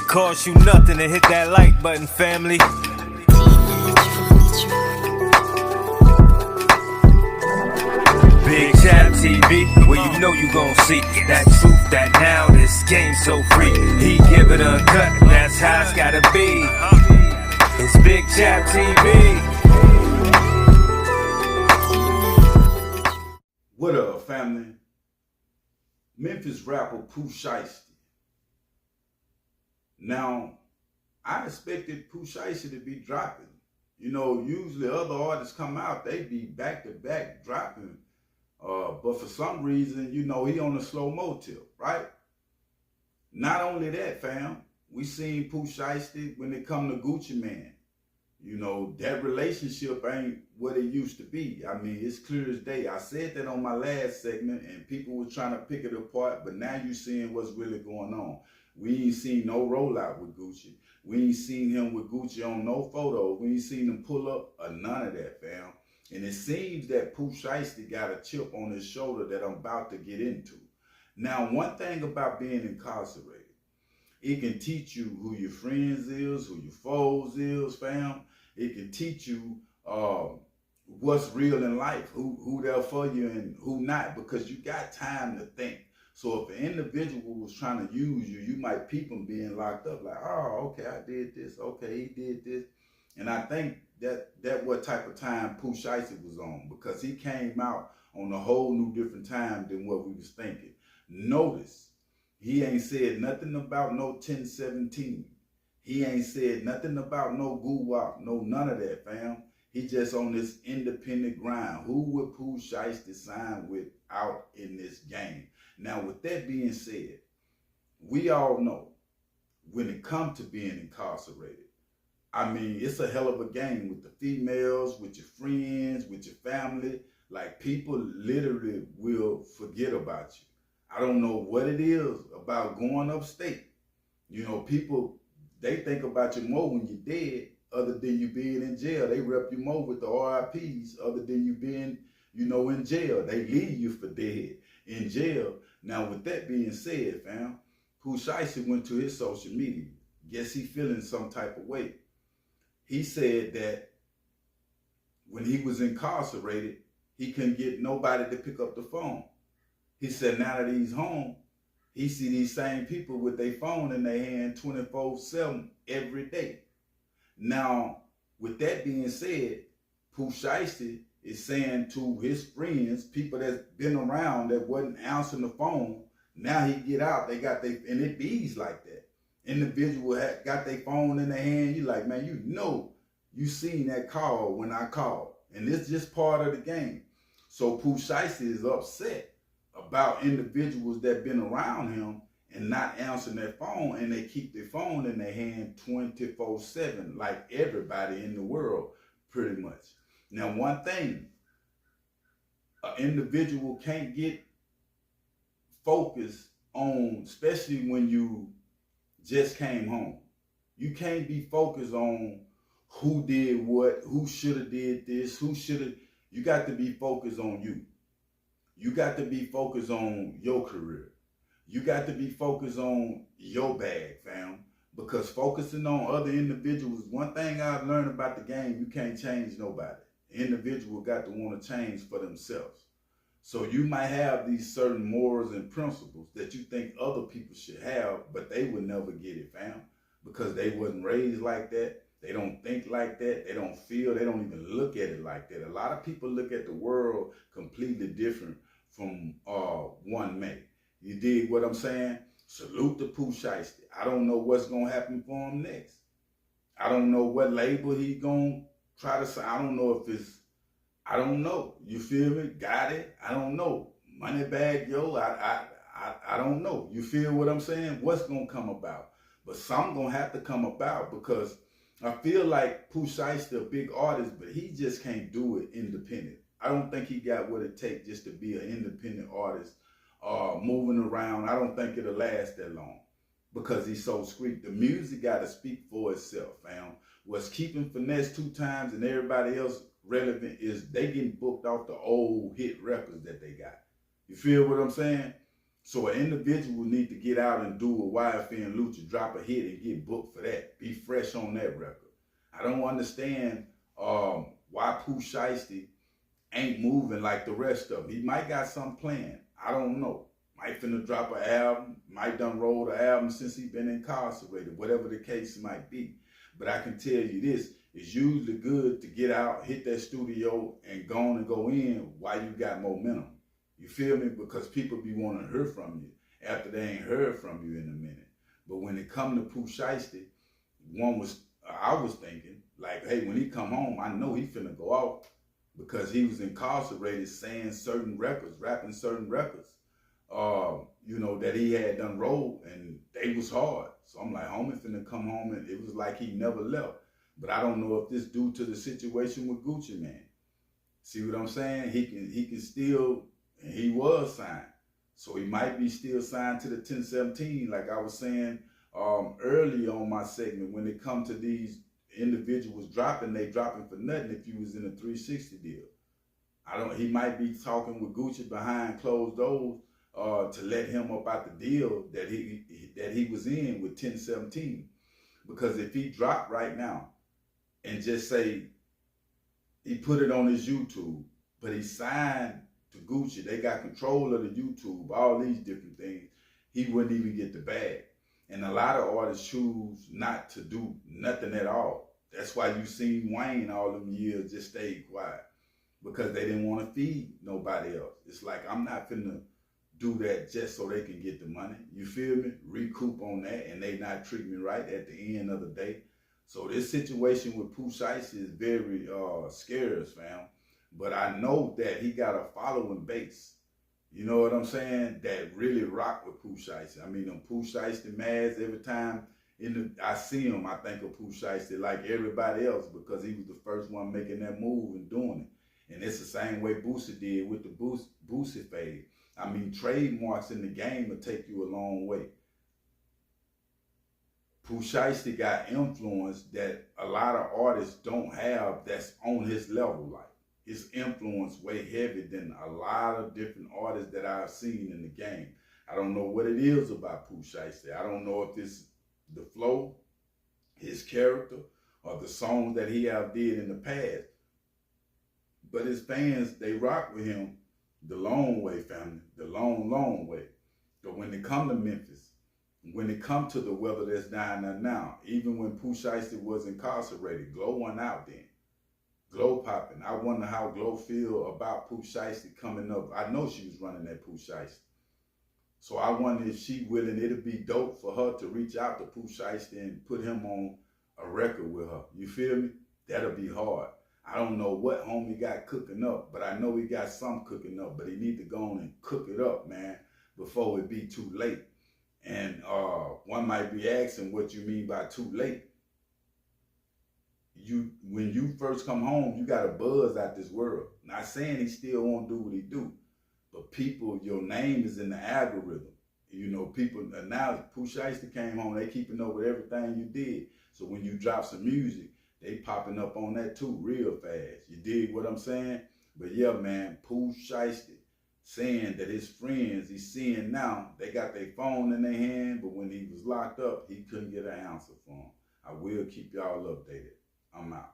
It costs you nothing to hit that like button, family. Big Chap TV, where you know you gon' see that truth, that now this game so free. He give it a cut, that's how it's gotta be. It's Big Chap TV. What up, family? Memphis rapper Pooh Shiesty. Now, I expected Pooh Shiesty to be dropping. You know, usually other artists come out, they be back-to-back dropping. But for some reason, you know, he on a slow-mo tip, right? Not only that, fam, we seen Pooh Shiesty when it come to Gucci Mane. You know, that relationship ain't what it used to be. I mean, it's clear as day. I said that on my last segment, and people were trying to pick it apart, but now you seeing what's really going on. We ain't seen no rollout with Gucci. We ain't seen him with Gucci on no photo. We ain't seen him pull up or none of that, fam. And it seems that Pooh Shiesty got a chip on his shoulder that I'm about to get into. Now, one thing about being incarcerated, it can teach you who your friends is, who your foes is, fam. It can teach you what's real in life, who there for you and who not, because you got time to think. So if an individual was trying to use you, you might peep them being locked up, like, oh, okay, I did this, okay, he did this. And I think that what type of time Pooh Shiesty was on, because he came out on a whole new different time than what we was thinking. Notice, he ain't said nothing about no 1017. He ain't said nothing about no goo-wop, no none of that, fam. He just on this independent grind. Who would Pooh Shiesty sign with out in this game? Now, with that being said, we all know when it comes to being incarcerated, I mean, it's a hell of a game with the females, with your friends, with your family. Like, people literally will forget about you. I don't know what it is about going upstate. You know, people, they think about you more when you're dead, other than you being in jail. They rep you more with the RIPs, other than you being, you know, in jail. They leave you for dead in jail. Now, with that being said, fam, Pooh Shiesty went to his social media. Guess he feeling some type of way. He said that when he was incarcerated, he couldn't get nobody to pick up the phone. He said now that he's home, he see these same people with their phone in their hand 24/7 every day. Now, with that being said, Pooh Shiesty is saying to his friends, people that's been around that wasn't answering the phone, now he get out, they got they, and it bees like that. Individual got their phone in their hand, you like, man, you know, you seen that call when I called. And it's just part of the game. So Pooh Shiesty is upset about individuals that been around him and not answering their phone, and they keep their phone in their hand 24/7, like everybody in the world, pretty much. Now, one thing, an individual can't get focused on, especially when you just came home. You can't be focused on who did what, who should have did this, who should have. You got to be focused on you. You got to be focused on your career. You got to be focused on your bag, fam. Because focusing on other individuals, one thing I've learned about the game, you can't change nobody. Individual got to want to change for themselves. So you might have these certain morals and principles that you think other people should have, but they would never get it, fam, because they wasn't raised like that. They don't think like that. They don't feel, they don't even look at it like that. A lot of people look at the world completely different from one May. You dig what I'm saying? Salute to Pooh Shiesty. I don't know what's going to happen for him next. I don't know what label he going to try to sign. I don't know if it's, I don't know. You feel me? Got it? I don't know. Money bag, yo, I don't know. You feel what I'm saying? What's going to come about? But something going to have to come about, because I feel like Pooh Shiesty a big artist, but he just can't do it independent. I don't think he got what it takes just to be an independent artist, moving around. I don't think it'll last that long, because he's so squeak. The music got to speak for itself, fam. What's keeping Finesse 2 Times and everybody else relevant is they getting booked off the old hit records that they got. You feel what I'm saying? So an individual need to get out and do a YFN Lucha, drop a hit and get booked for that. Be fresh on that record. I don't understand why Pooh Shiesty ain't moving like the rest of them. He might got something planned. I don't know. Might finna drop an album. Might done rolled an album since he been incarcerated. Whatever the case might be. But I can tell you this. It's usually good to get out, hit that studio, and go on and go in while you got momentum. You feel me? Because people be wanting to hear from you after they ain't heard from you in a minute. But when it come to Pooh Shiesty, I was thinking, like, hey, when he come home, I know he finna go off because he was incarcerated saying certain records, rapping certain records, that he had done rolled, and they was hard. So I'm like, homie finna come home, and it was like he never left. But I don't know if this due to the situation with Gucci Mane. See what I'm saying? He can still, and he was signed. So he might be still signed to the 1017, like I was saying earlier on my segment. When it comes to these individuals dropping, they dropping for nothing if you was in a 360 deal. He might be talking with Gucci behind closed doors to let him up out the deal that he was in with 1017. Because if he dropped right now and just say he put it on his YouTube, but he signed to Gucci, they got control of the YouTube, all these different things, he wouldn't even get the bag. And a lot of artists choose not to do nothing at all. That's why you seen Wayne all them years just stayed quiet, because they didn't want to feed nobody else. It's like, I'm not finna do that just so they can get the money. You feel me? Recoup on that, and they not treat me right at the end of the day. So this situation with Pooh Shiesty is very scarce, fam. But I know that he got a following base. You know what I'm saying? That really rock with Pooh Shiesty. I mean, them Pooh Shiesty mads, every time I see him, I think of Pooh Shiesty like everybody else, because he was the first one making that move and doing it. And it's the same way Boosie did with the Boosie fade. I mean, trademarks in the game will take you a long way. Pooh Shiesty got influence that a lot of artists don't have that's on his level. Like, his influence way heavier than a lot of different artists that I've seen in the game. I don't know what it is about Pooh Shiesty. I don't know if it's the flow, his character, or the songs that he have did in the past. But his fans, they rock with him the long way, family, the long, long way. But when it come to Memphis, when it come to the weather that's down there now, even when Pooh Shiesty was incarcerated, Glow went out then. Glow popping. I wonder how Glow feel about Pooh Shiesty coming up. I know she was running that Pooh Shiesty. So I wonder if she willing, it'll be dope for her to reach out to Pooh Shiesty and put him on a record with her. You feel me? That'll be hard. I don't know what homie got cooking up, but I know he got some cooking up, but he need to go on and cook it up, man, before it be too late. And one might be asking what you mean by too late. When you first come home, you got a buzz out this world. Not saying he still won't do what he do, but people, your name is in the algorithm. You know, people, now Pooh Shiesty came home, they keeping up with everything you did. So when you drop some music, they popping up on that too real fast. You dig what I'm saying? But yeah, man, Pooh Shiesty saying that his friends he's seeing now, they got their phone in their hand, but when he was locked up, he couldn't get an answer for him. I will keep y'all updated. I'm out.